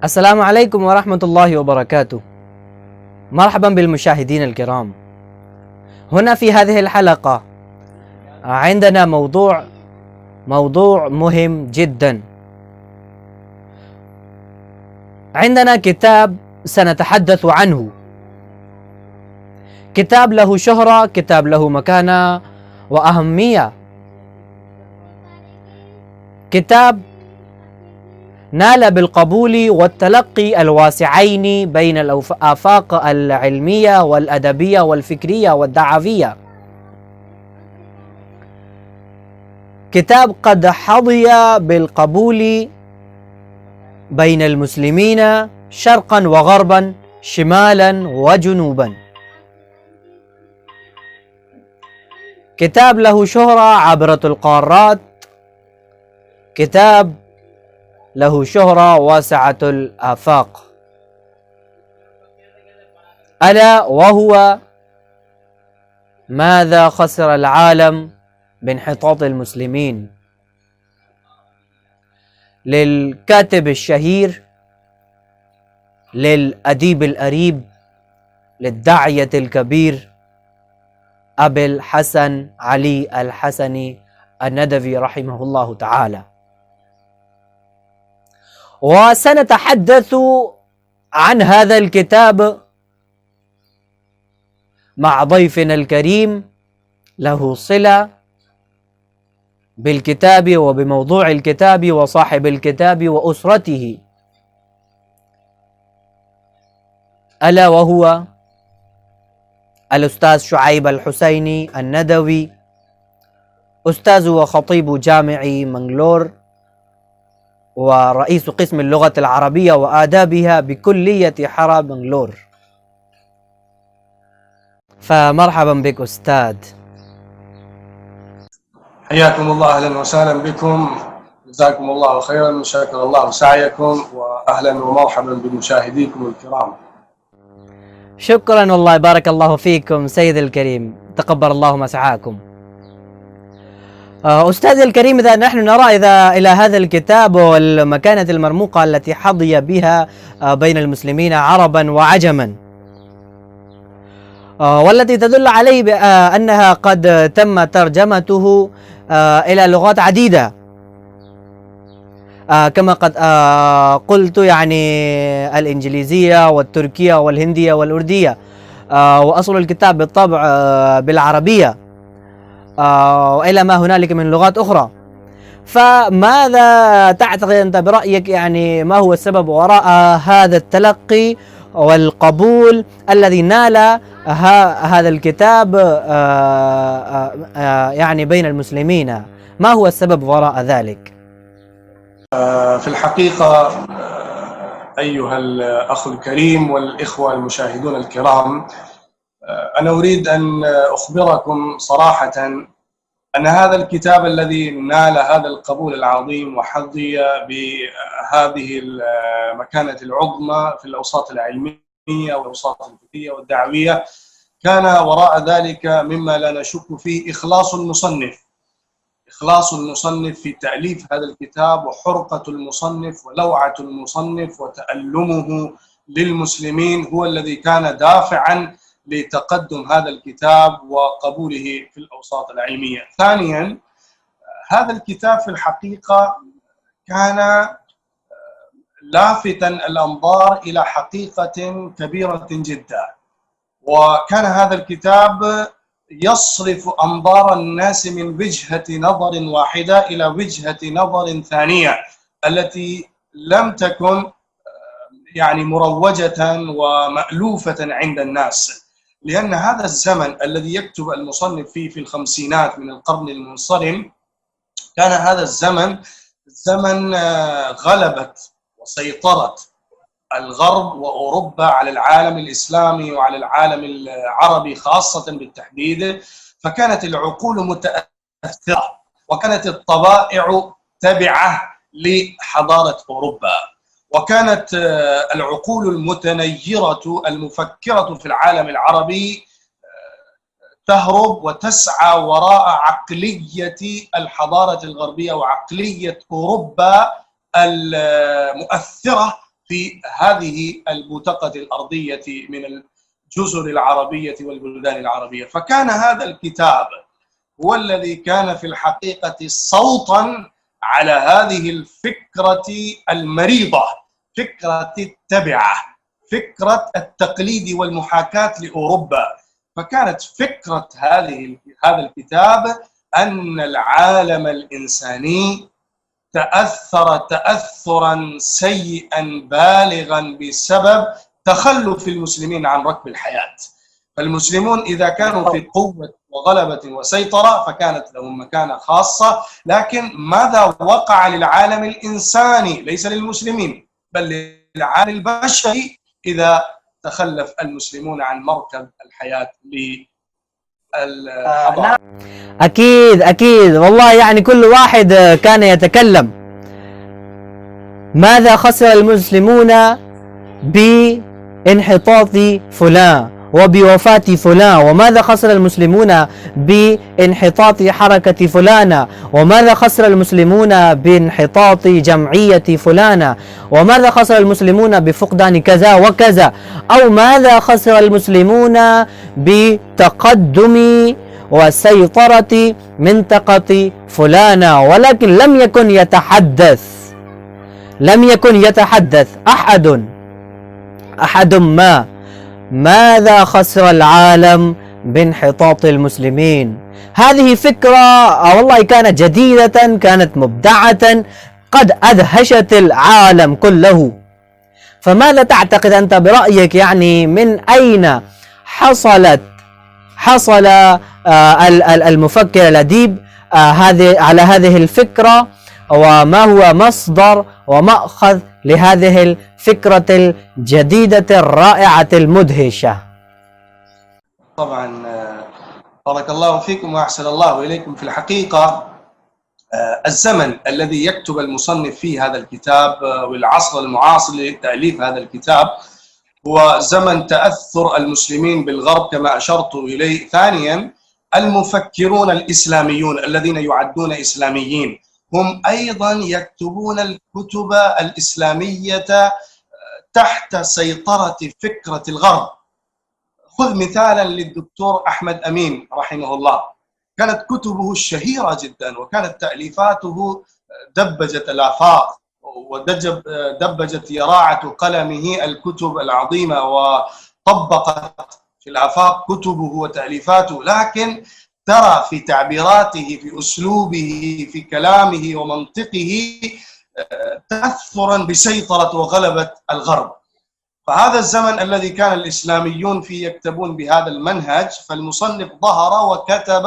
السلام عليكم ورحمة الله وبركاته. مرحبا بالمشاهدين الكرام. هنا في هذه الحلقة عندنا موضوع مهم جدا. عندنا كتاب سنتحدث عنه، كتاب له شهرة، كتاب له مكانة وأهمية، كتاب نال بالقبول والتلقي الواسعين بين الآفاق العلمية والأدبية والفكرية والدعوية، كتاب قد حظي بالقبول بين المسلمين شرقا وغربا، شمالا وجنوبا، كتاب له شهرة عبر القارات، كتاب له شهرة واسعة الآفاق، ألا وهو ماذا خسر العالم بانحطاط المسلمين، للكاتب الشهير، للأديب الأريب، للداعية الكبير أبي الحسن علي الحسني الندوي رحمه الله تعالى. وسنتحدث عن هذا الكتاب مع ضيفنا الكريم له صلة بالكتاب وبموضوع الكتاب وصاحب الكتاب وأسرته، ألا وهو الأستاذ شعيب الحسيني الندوي، أستاذ وخطيب جامع منغلور ورئيس قسم اللغة العربية وآدابها بكلية حرب منغلور. فمرحبا بك أستاذ. حياكم الله، أهلا وسهلا بكم، جزاكم الله خيرا، شكر الله سعيكم، وأهلا ومرحبا بمشاهديكم الكرام. شكرا والله، بارك الله فيكم سيد الكريم، تقبل الله مسعاكم. أستاذ الكريم، إذا نحن نرى إلى هذا الكتاب والمكانة المرموقة التي حظي بها بين المسلمين عربا وعجما، والتي تدل عليه بأنها قد تم ترجمته إلى لغات عديدة، كما قد قلت، يعني الإنجليزية والتركية والهندية والأردية، وأصل الكتاب بالطبع بالعربية، وإلى ما هنالك من لغات أخرى. فماذا تعتقد أنت برأيك، يعني ما هو السبب وراء هذا التلقي والقبول الذي نال هذا الكتاب يعني بين المسلمين؟ ما هو السبب وراء ذلك؟ في الحقيقة أيها الأخ الكريم والإخوة المشاهدون الكرام، أنا أريد أن أخبركم صراحة أن هذا الكتاب الذي نال هذا القبول العظيم وحظي بهذه المكانة العظمى في الأوساط العلمية والأوساط الفكرية والدعوية، كان وراء ذلك مما لا نشك فيه إخلاص المصنف في تأليف هذا الكتاب، وحرقة المصنف ولوعة المصنف وتألمه للمسلمين هو الذي كان دافعا لتقدم هذا الكتاب وقبوله في الأوساط العلمية. ثانيا، هذا الكتاب في الحقيقة كان لافتا الأنظار إلى حقيقة كبيرة جدا، وكان هذا الكتاب يصرف أنظار الناس من وجهة نظر واحدة إلى وجهة نظر ثانية التي لم تكن يعني مروجة ومألوفة عند الناس، لأن هذا الزمن الذي يكتب المصنف فيه في الخمسينات من القرن المنصرم، كان هذا الزمن زمن غلبت وسيطرت الغرب وأوروبا على العالم الإسلامي وعلى العالم العربي خاصة بالتحديد، فكانت العقول متأثرة وكانت الطبائع تبعة لحضارة أوروبا، وكانت العقول المتنيرة المفكرة في العالم العربي تهرب وتسعى وراء عقلية الحضارة الغربية وعقلية أوروبا المؤثرة في هذه البوتقة الأرضية من الجزر العربية والبلدان العربية. فكان هذا الكتاب هو الذي كان في الحقيقة صوتا على هذه الفكرة المريضة، فكرة التبعة، فكرة التقليد والمحاكاة لأوروبا. فكانت فكرة هذا الكتاب أن العالم الإنساني تأثر تأثرا سيئا بالغا بسبب تخلف المسلمين عن ركب الحياة. فالمسلمون إذا كانوا في قوة وغلبة وسيطرة فكانت لهم مكانة خاصة، لكن ماذا وقع للعالم الإنساني؟ ليس للمسلمين بل للعالم البشري إذا تخلف المسلمون عن مركب الحياة للحضارة. أكيد والله، يعني كل واحد كان يتكلم ماذا خسر المسلمون بانحطاط فلان وبوفاة فلان، وماذا خسر المسلمون بانحطاط حركة فلانة، وماذا خسر المسلمون بانحطاط جمعية فلانة، وماذا خسر المسلمون بفقدان كذا وكذا، أو ماذا خسر المسلمون بتقدم وسيطرة منطقة فلانة. ولكن لم يكن يتحدث أحد ماذا خسر العالم بانحطاط المسلمين. هذه فكرة والله كانت جديدة، كانت مبدعة، قد أدهشت العالم كله. فماذا تعتقد أنت برأيك، يعني من أين حصل المفكر الأديب على هذه الفكرة، وما هو مصدر ومأخذ لهذه الفكرة الجديدة الرائعة المدهشة؟ طبعا بارك الله فيكم وأحسن الله إليكم. في الحقيقة الزمن الذي يكتب المصنف فيه هذا الكتاب والعصر المعاصر لتأليف هذا الكتاب هو زمن تأثر المسلمين بالغرب كما أشرت إليه. ثانيا المفكرون الإسلاميون الذين يعدون إسلاميين هم أيضا يكتبون الكتب الإسلامية تحت سيطرة فكرة الغرب. خذ مثالا للدكتور أحمد أمين رحمه الله، كانت كتبه الشهيرة جدا وكانت تأليفاته دبجت الآفاق ودبجت يراعة قلمه الكتب العظيمة وطبقت في الآفاق كتبه وتأليفاته. لكن ترى في تعبيراته، في أسلوبه، في كلامه ومنطقه تأثرا بسيطرة وغلبة الغرب. فهذا الزمن الذي كان الإسلاميون فيه يكتبون بهذا المنهج، فالمصنف ظهر وكتب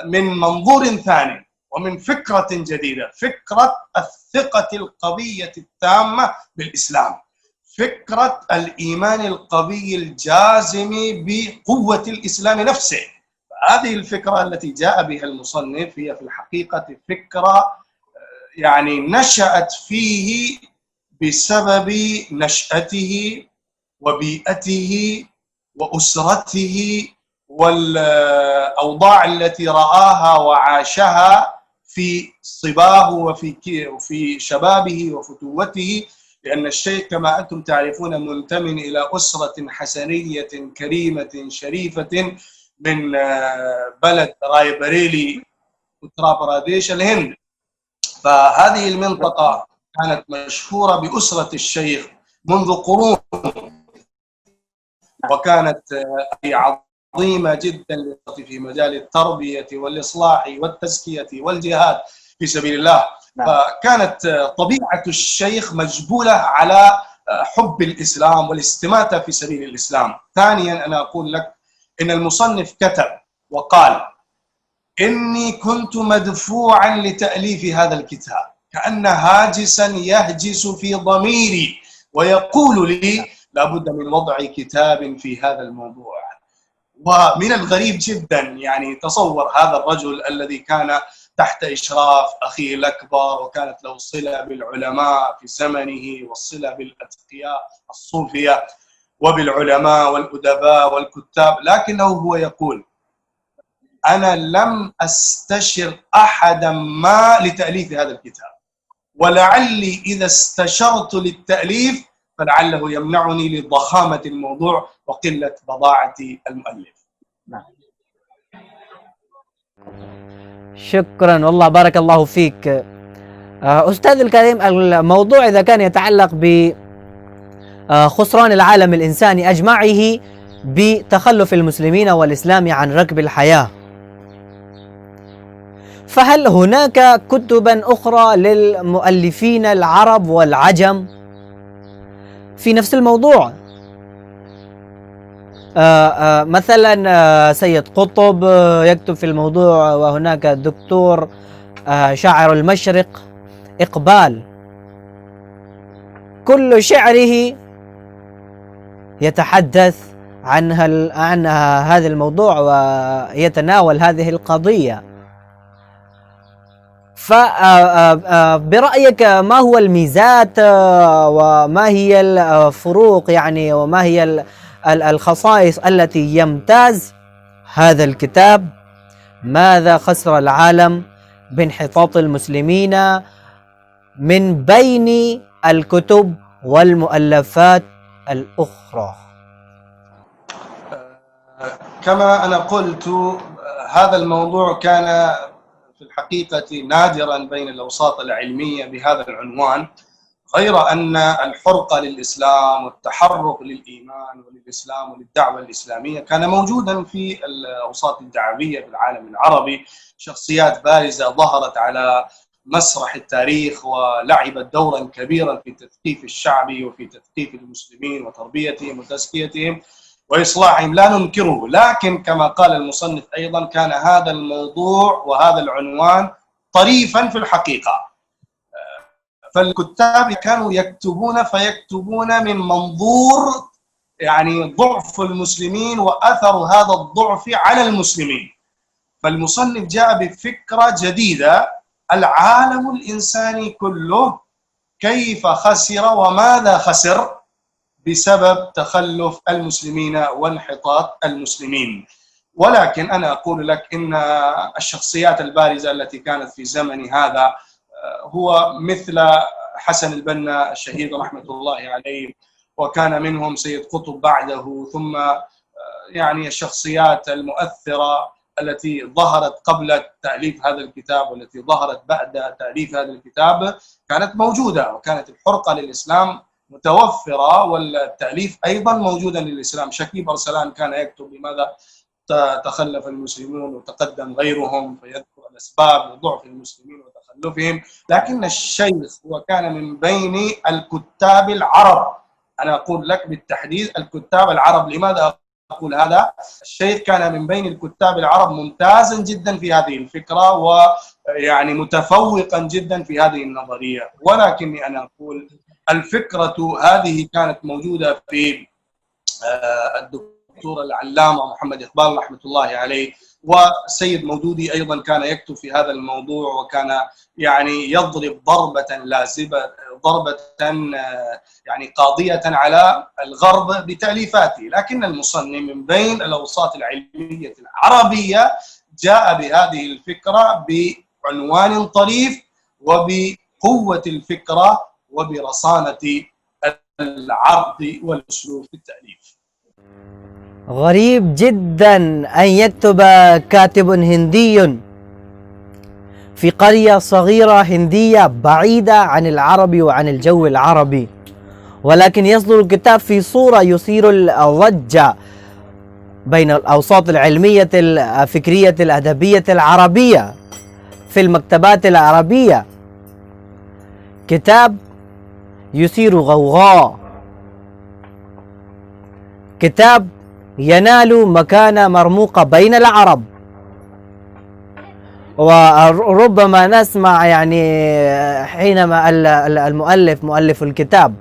من منظور ثاني ومن فكرة جديدة، فكرة الثقة القوية التامة بالإسلام، فكرة الإيمان القوي الجازم بقوة الإسلام نفسه. هذه الفكرة التي جاء بها المصنف هي في الحقيقة فكرة يعني نشأت فيه بسبب نشأته وبيئته وأسرته والأوضاع التي رآها وعاشها في صباه وفي شبابه وفتوته. لأن الشيخ كما أنتم تعرفون منتمٍ إلى أسرة حسنية كريمة شريفة من بلد راي بريلي أترا براديش الهند. فهذه المنطقة كانت مشهورة بأسرة الشيخ منذ قرون، وكانت عظيمة جدا في مجال التربية والإصلاح والتزكية والجهاد في سبيل الله. فكانت طبيعة الشيخ مجبولة على حب الإسلام والاستماتة في سبيل الإسلام. ثانيا أنا أقول لك إن المصنف كتب وقال إني كنت مدفوعا لتأليف هذا الكتاب، كأن هاجسا يهجس في ضميري ويقول لي لابد من وضع كتاب في هذا الموضوع. ومن الغريب جدا يعني تصور هذا الرجل الذي كان تحت إشراف أخيه الأكبر وكانت له صلة بالعلماء في زمنه والصلة بالأتقياء الصوفية وبالعلماء والأدباء والكتاب، لكنه هو يقول أنا لم أستشر أحدا ما لتأليف هذا الكتاب، ولعلي إذا استشرت للتأليف فلعله يمنعني لضخامة الموضوع وقلة بضاعة المؤلف. شكرا والله بارك الله فيك. أستاذ الكريم، الموضوع إذا كان يتعلق بخسران العالم الإنساني أجمعه بتخلف المسلمين والإسلام عن ركب الحياة، فهل هناك كتبا أخرى للمؤلفين العرب والعجم في نفس الموضوع؟ مثلا سيد قطب يكتب في الموضوع، وهناك الدكتور شاعر المشرق إقبال كل شعره يتحدث عن هذا الموضوع ويتناول هذه القضية. فبرأيك ما هو الميزات وما هي الفروق يعني، وما هي الخصائص التي يمتاز هذا الكتاب؟ ماذا خسر العالم بانحطاط المسلمين من بين الكتب والمؤلفات الأخرى؟ كما أنا قلت، هذا الموضوع كان في الحقيقة نادرا بين الأوساط العلمية بهذا العنوان، غير أن الحرقة للإسلام والتحرك للإيمان وللإسلام وللدعوة الإسلامية كان موجودا في الأوساط الدعوية في العالم العربي. شخصيات بارزة ظهرت على مسرح التاريخ ولعبت دورا كبيرا في تثقيف الشعب وفي تثقيف المسلمين وتربيتهم وتزكيتهم وإصلاحهم، لا ننكره. لكن كما قال المصنف أيضا، كان هذا الموضوع وهذا العنوان طريفا في الحقيقة. فالكتاب كانوا يكتبون من منظور يعني ضعف المسلمين وأثر هذا الضعف على المسلمين. فالمصنف جاء بفكرة جديدة: العالم الإنساني كله كيف خسر وماذا خسر بسبب تخلف المسلمين وانحطاط المسلمين. ولكن أنا أقول لك إن الشخصيات البارزة التي كانت في زمن هذا هو مثل حسن البنا الشهيد رحمة الله عليه، وكان منهم سيد قطب بعده، ثم يعني الشخصيات المؤثرة التي ظهرت قبل تأليف هذا الكتاب والتي ظهرت بعد تأليف هذا الكتاب كانت موجودة، وكانت الحرقة للإسلام متوفرة والتأليف أيضا موجودا للإسلام. شكيب أرسلان كان يكتب لماذا تخلف المسلمون وتقدم غيرهم، فيذكر الأسباب لضعف المسلمين وتخلفهم. لكن الشيخ هو كان من بين الكتاب العرب. أنا أقول لك بالتحديد الكتاب العرب. لماذا أقول هذا؟ الشيخ كان من بين الكتاب العرب ممتازا جدا في هذه الفكرة، ويعني متفوقا جدا في هذه النظرية. ولكني أنا أقول الفكرة هذه كانت موجودة في الدكتور العلامة محمد إقبال رحمة الله عليه، وسيد مودودي أيضا كان يكتب في هذا الموضوع، وكان يعني يضرب ضربة لازبة، ضربة يعني قاضية على الغرب بتأليفاته. لكن المصنف من بين الأوساط العلمية العربية جاء بهذه الفكرة بعنوان طريف وبقوة الفكرة وبرصانة العرض والأسلوب في التأليف. غريب جدا أن يكتب كاتب هندي في قرية صغيرة هندية بعيدة عن العرب وعن الجو العربي، ولكن يصدر الكتاب في صورة يثير الضجة بين الأوساط العلمية الفكرية الأدبية العربية في المكتبات العربية. كتاب يثير غوغاء، كتاب ينال مكانة مرموقة بين العرب. وربما نسمع يعني حينما مؤلف الكتاب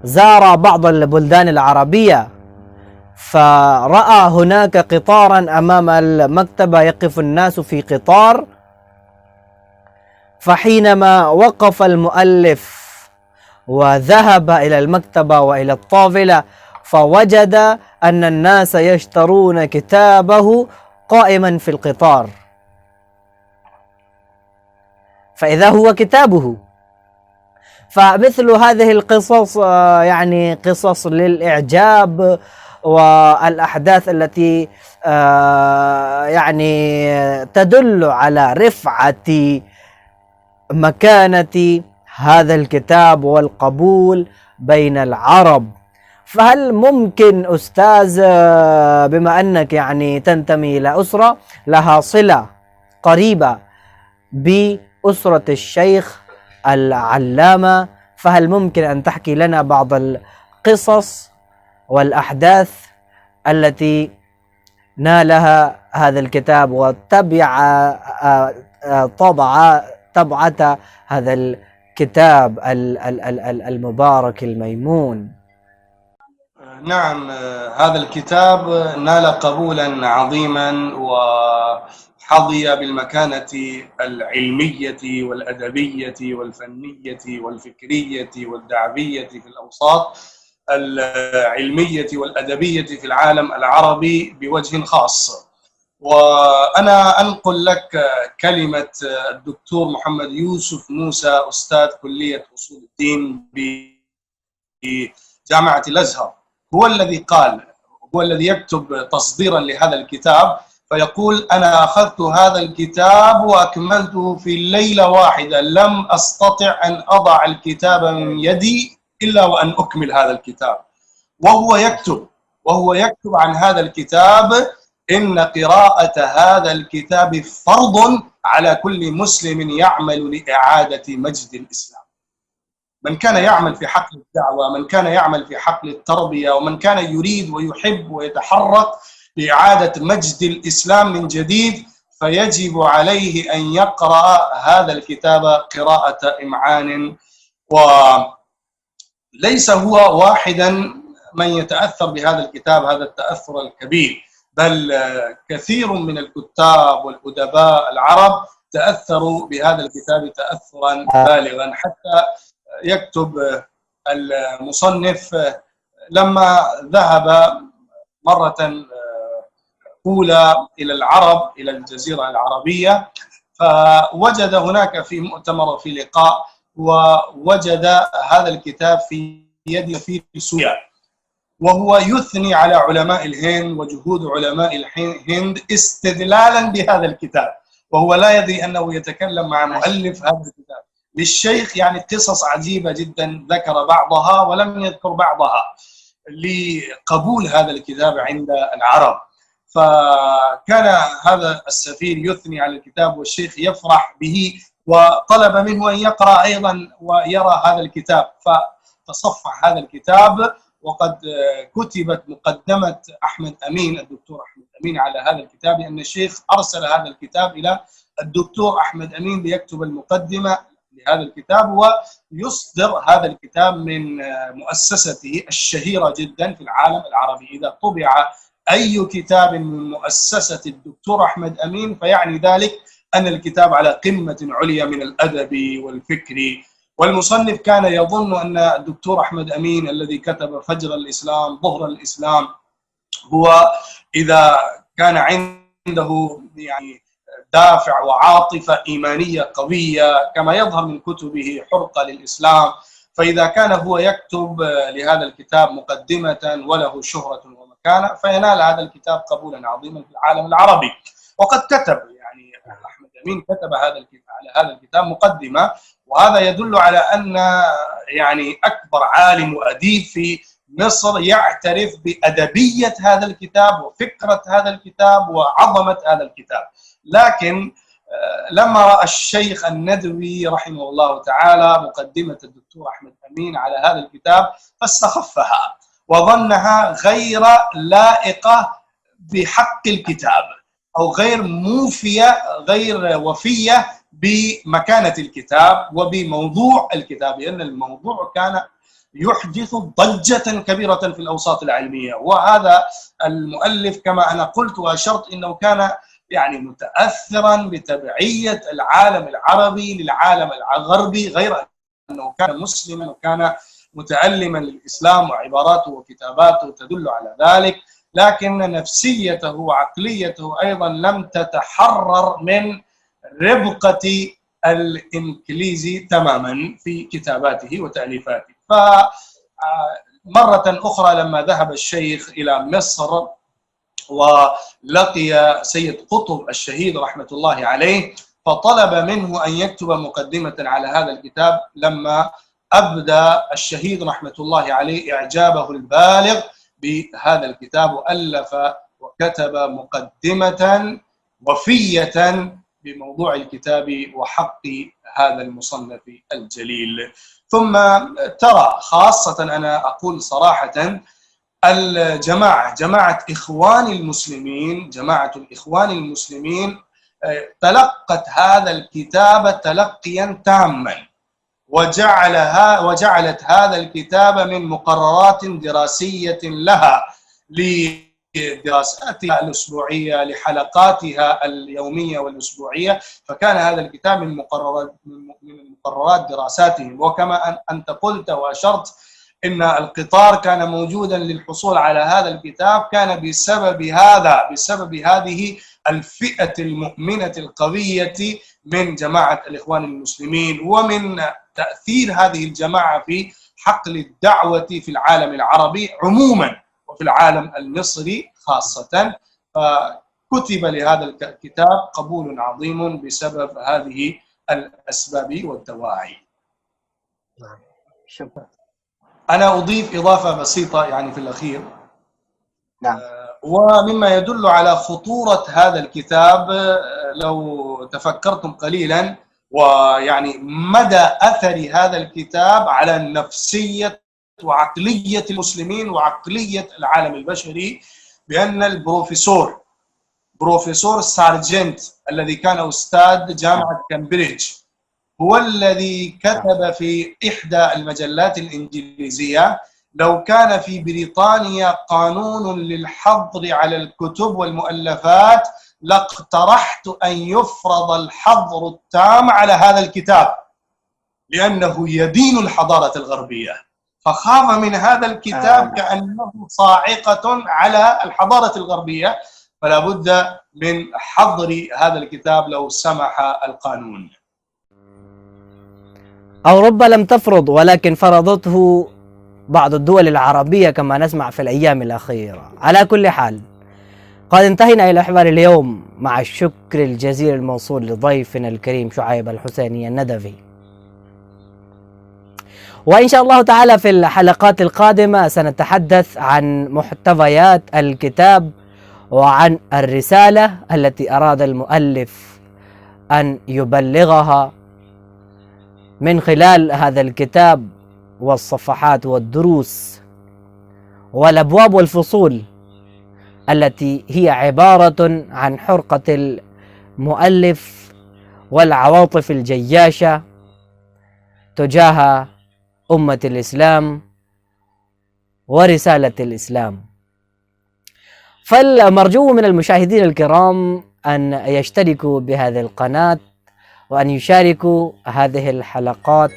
زار بعض البلدان العربية فرأى هناك قطارا أمام المكتبة، يقف الناس في قطار، فحينما وقف المؤلف وذهب إلى المكتبة وإلى الطاولة فوجد أن الناس يشترون كتابه قائما في القطار، فإذا هو كتابه فمثل هذه القصص يعني قصص للإعجاب، والأحداث التي يعني تدل على رفعة مكانة هذا الكتاب والقبول بين العرب. فهل ممكن أستاذ، بما أنك يعني تنتمي إلى أسرة لها صلة قريبة بأسرة الشيخ العلامة، فهل ممكن أن تحكي لنا بعض القصص والأحداث التي نالها هذا الكتاب وتبع طبعة هذا الكتاب المبارك الميمون؟ نعم، هذا الكتاب نال قبولا عظيما وحظي بالمكانة العلمية والأدبية والفنية والفكرية والدعوية في الأوساط العلمية والأدبية في العالم العربي بوجه خاص. وأنا أنقل لك كلمة الدكتور محمد يوسف موسى، أستاذ كلية أصول الدين بجامعة الأزهر، هو الذي قال، هو الذي يكتب تصديرا لهذا الكتاب، فيقول: أنا أخذت هذا الكتاب وأكملته في ليلة واحدة، لم أستطع أن أضع الكتاب من يدي إلا وأن أكمل هذا الكتاب. وهو يكتب عن هذا الكتاب: إن قراءة هذا الكتاب فرض على كل مسلم يعمل لإعادة مجد الإسلام. من كان يعمل في حقل الدعوة، من كان يعمل في حقل التربية، ومن كان يريد ويحب ويتحرك لإعادة مجد الإسلام من جديد، فيجب عليه أن يقرأ هذا الكتاب قراءة إمعان. وليس هو واحدا من يتأثر بهذا الكتاب هذا التأثر الكبير، بل كثير من الكتاب والأدباء العرب تأثروا بهذا الكتاب تأثرا بالغا، حتى يكتب المصنف لما ذهب مرة أولى إلى العرب، إلى الجزيرة العربية، فوجد هناك في مؤتمر وفي لقاء، ووجد هذا الكتاب في يد سفير سوريا، وهو يثني على علماء الهند وجهود علماء الهند استدلالا بهذا الكتاب، وهو لا يدري أنه يتكلم مع مؤلف هذا الكتاب. للشيخ يعني قصص عجيبة جدا، ذكر بعضها ولم يذكر بعضها لقبول هذا الكتاب عند العرب. فكان هذا السفير يثني على الكتاب والشيخ يفرح به، وطلب منه أن يقرأ أيضا ويرى هذا الكتاب، فتصفح هذا الكتاب. وقد كتبت مقدمة أحمد أمين، الدكتور أحمد أمين، على هذا الكتاب، لأن الشيخ أرسل هذا الكتاب إلى الدكتور أحمد أمين ليكتب المقدمة لهذا الكتاب ويصدر هذا الكتاب من مؤسسته الشهيرة جدا في العالم العربي. إذا طبع أي كتاب من مؤسسة الدكتور أحمد أمين فيعني ذلك أن الكتاب على قمة عليا من الأدب والفكر. والمصنف كان يظن أن الدكتور أحمد أمين الذي كتب فجر الإسلام ظهر الإسلام هو إذا كان عنده يعني دافع وعاطفة إيمانية قوية كما يظهر من كتبه حرقة للإسلام، فإذا كان هو يكتب لهذا الكتاب مقدمة وله شهرة ومكانة فينال هذا الكتاب قبولا عظيما في العالم العربي. وقد كتب يعني أحمد أمين كتب على هذا الكتاب مقدمة، وهذا يدل على أن يعني أكبر عالم وأديب في مصر يعترف بأدبية هذا الكتاب وفكرة هذا الكتاب وعظمة هذا الكتاب. لكن لما رأى الشيخ الندوي رحمه الله تعالى مقدمة الدكتور أحمد أمين على هذا الكتاب فاستخفها وظنها غير لائقة بحق الكتاب أو غير موفية، غير وفية بمكانة الكتاب وبموضوع الكتاب، لأن الموضوع كان يحدث ضجة كبيرة في الأوساط العلمية. وهذا المؤلف كما أنا قلت وأشرت إنه كان يعني متأثرا بتبعية العالم العربي للعالم الغربي، غير أنه كان مسلما وكان متعلما للإسلام، وعباراته وكتاباته تدل على ذلك، لكن نفسيته وعقليته أيضا لم تتحرر من ربقة الإنجليزي تماما في كتاباته وتأليفاته. فمرة أخرى لما ذهب الشيخ إلى مصر ولقي سيد قطب الشهيد رحمة الله عليه، فطلب منه أن يكتب مقدمة على هذا الكتاب، لما أبدى الشهيد رحمة الله عليه إعجابه البالغ بهذا الكتاب، وألف وكتب مقدمة وفية بموضوع الكتاب وحق هذا المصنف الجليل. ثم ترى خاصة، أنا أقول صراحة، جماعة إخوان المسلمين، جماعة الإخوان المسلمين تلقت هذا الكتاب تلقيا تاما، وجعلت هذا الكتاب من مقررات دراسية لها، لدراساتها الأسبوعية، لحلقاتها اليومية والأسبوعية. فكان هذا الكتاب من مقررات دراساتهم. وكما أنت قلت وأشرت إن القطار كان موجودا للحصول على هذا الكتاب، كان بسبب هذه الفئة المؤمنة القوية من جماعة الإخوان المسلمين، ومن تأثير هذه الجماعة في حقل الدعوة في العالم العربي عموما وفي العالم المصري خاصة. فكتب لهذا الكتاب قبول عظيم بسبب هذه الأسباب والدواعي. شكرا. أنا أضيف إضافة بسيطة يعني في الأخير. نعم. ومما يدل على خطورة هذا الكتاب، لو تفكرتم قليلا، ويعني مدى أثر هذا الكتاب على نفسية وعقلية المسلمين وعقلية العالم البشري، بأن بروفيسور سارجنت الذي كان أستاذ جامعة كامبريدج هو الذي كتب في إحدى المجلات الإنجليزية: لو كان في بريطانيا قانون للحظر على الكتب والمؤلفات لاقترحت أن يفرض الحظر التام على هذا الكتاب، لأنه يدين الحضارة الغربية. فخاف من هذا الكتاب كأنه صاعقة على الحضارة الغربية، فلا بد من حظر هذا الكتاب لو سمح القانون. أوروبا لم تفرض، ولكن فرضته بعض الدول العربية كما نسمع في الأيام الأخيرة. على كل حال، قد انتهينا إلى حوار اليوم، مع الشكر الجزيل الموصول لضيفنا الكريم شعيب الحسيني الندفي. وإن شاء الله تعالى في الحلقات القادمة سنتحدث عن محتويات الكتاب وعن الرسالة التي أراد المؤلف أن يبلغها من خلال هذا الكتاب، والصفحات والدروس والأبواب والفصول التي هي عبارة عن حرقة المؤلف والعواطف الجياشة تجاه أمة الإسلام ورسالة الإسلام. فالمرجو من المشاهدين الكرام أن يشتركوا بهذه القناة وأن يشاركوا هذه الحلقات.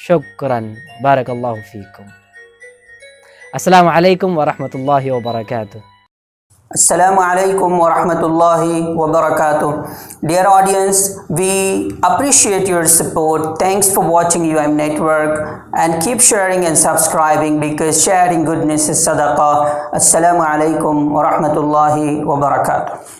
شكرا، بارك الله فيكم. السلام عليكم ورحمة الله وبركاته. Assalamu alaikum wa rahmatullahi wa barakatuh. Dear audience, we appreciate your support. Thanks for watching UM Network, and keep sharing and subscribing, because sharing goodness is sadaqah. Assalamu alaikum wa rahmatullahi wa barakatuh.